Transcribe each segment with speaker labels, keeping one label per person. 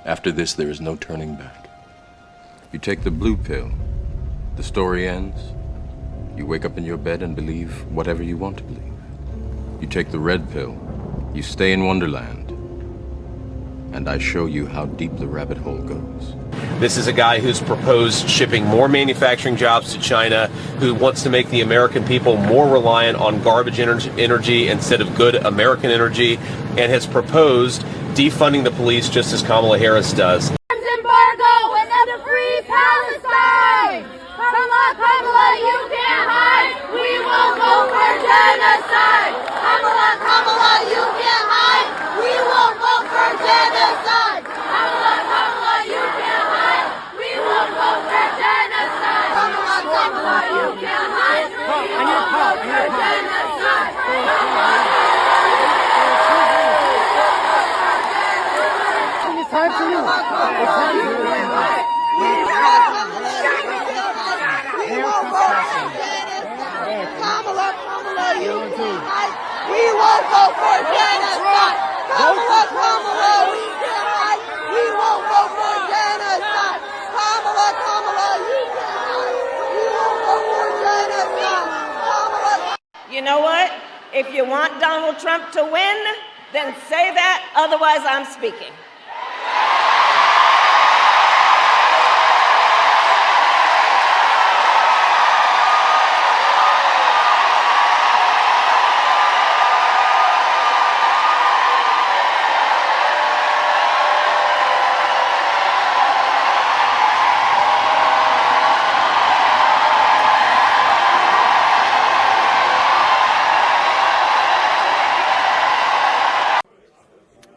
Speaker 1: After this, there is no turning back. You take the blue pill, the story ends. You wake up in your bed and believe whatever you want to believe. You take the red pill, you stay in Wonderland, and I show you how deep the rabbit hole goes.
Speaker 2: This is a guy who's proposed shipping more manufacturing jobs to China, who wants to make the American people more reliant on garbage energy instead of good American energy, and has proposed defunding the police just as Kamala Harris does.
Speaker 3: Embargo and end of free Palestine! Kamala, Kamala, you can't hide! We will go for genocide! Kamala, Kamala, you can't hide! We will go for genocide! Kamala, Kamala, you can't hide! We will go for genocide! Kamala, Kamala, you can't hide! We will go for genocide!
Speaker 4: It's time for you. It's time for you.
Speaker 3: Kamala, Kamala, you can't hide. We won't go for genocide. Kamala, Kamala, we can't hide. We won't go for genocide. Kamala, Kamala, you can't hide. We won't go for genocide. Kamala.
Speaker 5: You know what? If you want Donald Trump to win, then say that. Otherwise, I'm speaking.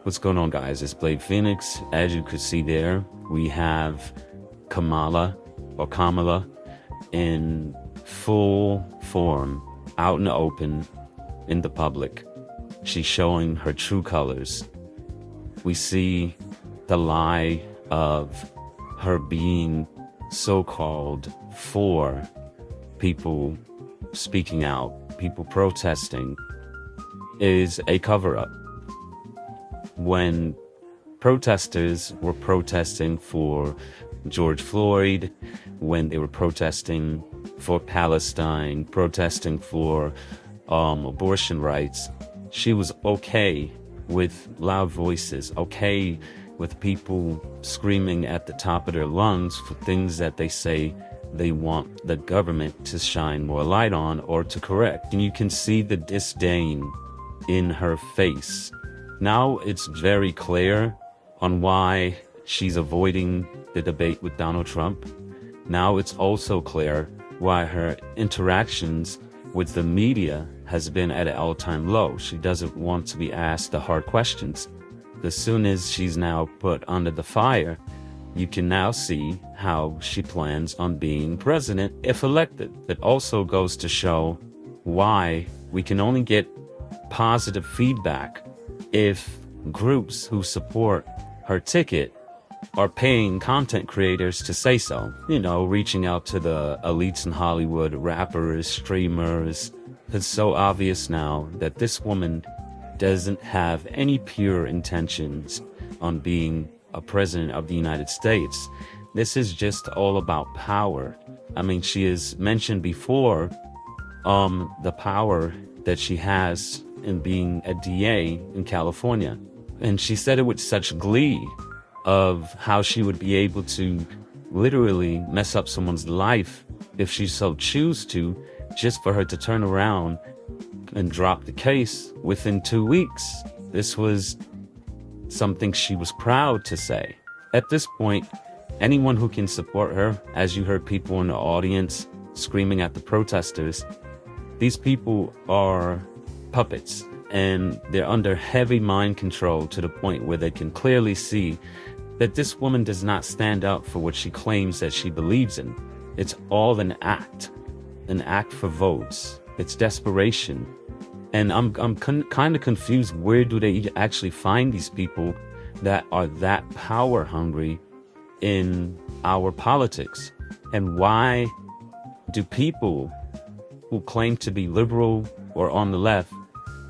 Speaker 6: What's going on, guys? It's Blade Phoenix. As you could see there, we have Kamala in full form, out in the open, in the public. She's showing her true colors. We see the lie of her being so-called for people speaking out, people protesting, is a cover-up. When protesters were protesting for George Floyd, when they were protesting for Palestine, protesting for abortion rights, she was okay with loud voices, okay with people screaming at the top of their lungs for things that they say they want the government to shine more light on or to correct. And you can see the disdain in her face. Now it's very clear on why she's avoiding the debate with Donald Trump. Now it's also clear why her interactions with the media has been at an all-time low. She doesn't want to be asked the hard questions. As soon as she's now put under the fire, you can now see how she plans on being president if elected. It also goes to show why we can only get positive feedback if groups who support her ticket are paying content creators to say so. You know, reaching out to the elites in Hollywood, rappers, streamers. It's so obvious now that this woman doesn't have any pure intentions on being a president of the United States. This is just all about power. I mean, she has mentioned before the power that she has in being a DA in California. And she said it with such glee of how she would be able to literally mess up someone's life if she so choose to, just for her to turn around and drop the case within 2 weeks. This was something she was proud to say. At this point, anyone who can support her, as you heard people in the audience screaming at the protesters, these people are puppets, and they're under heavy mind control to the point where they can clearly see that this woman does not stand up for what she claims that she believes in. It's all an act for votes. It's desperation. And I'm kind of confused, where do they actually find these people that are that power hungry in our politics? And why do people who claim to be liberal or on the left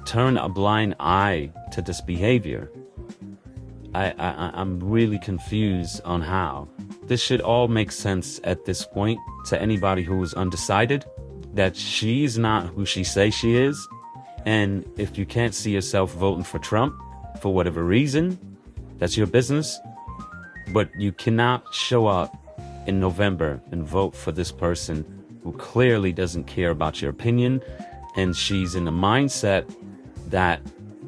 Speaker 6: turn a blind eye to this behavior? I'm really confused on how. This should all make sense at this point to anybody who is undecided, that she's not who she says she is. And if you can't see yourself voting for Trump for whatever reason, that's your business. But you cannot show up in November and vote for this person who clearly doesn't care about your opinion. And she's in the mindset that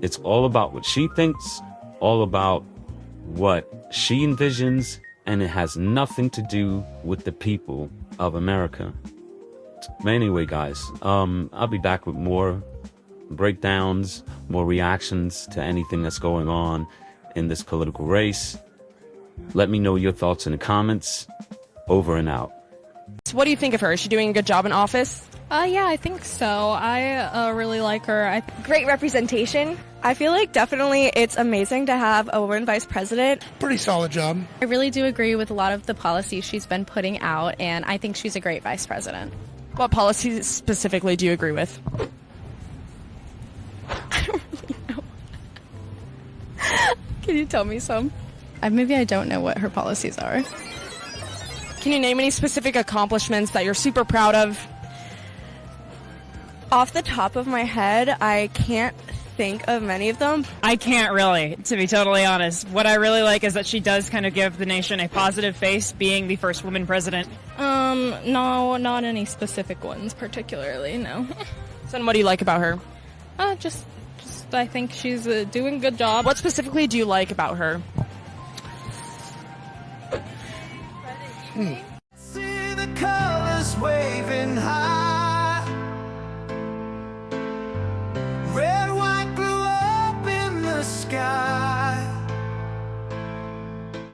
Speaker 6: it's all about what she thinks, all about what she envisions, and it has nothing to do with the people of America. But anyway, guys, I'll be back with more breakdowns, more reactions to anything that's going on in this political race. Let me know your thoughts in the comments. Over and out.
Speaker 7: What do you think of her? Is she doing a good job in office?
Speaker 8: Yeah, I think so. I really like her.
Speaker 9: Great representation. I feel like definitely it's amazing to have a woman vice president.
Speaker 4: Pretty solid job.
Speaker 8: I really do agree with a lot of the policies she's been putting out, and I think she's a great vice president.
Speaker 7: What policies specifically do you agree with?
Speaker 8: I don't really know. Can you tell me some? Maybe I don't know what her policies are.
Speaker 7: Can you name any specific accomplishments that you're super proud of?
Speaker 9: Off the top of my head, I can't think of many of them.
Speaker 10: I can't really, to be totally honest. What I really like is that she does kind of give the nation a positive face, being the first woman president.
Speaker 8: No, not any specific ones particularly, no.
Speaker 7: So then what do you like about her?
Speaker 8: Just I think she's doing a good job.
Speaker 7: What specifically do you like about her?
Speaker 11: See the colors waving high.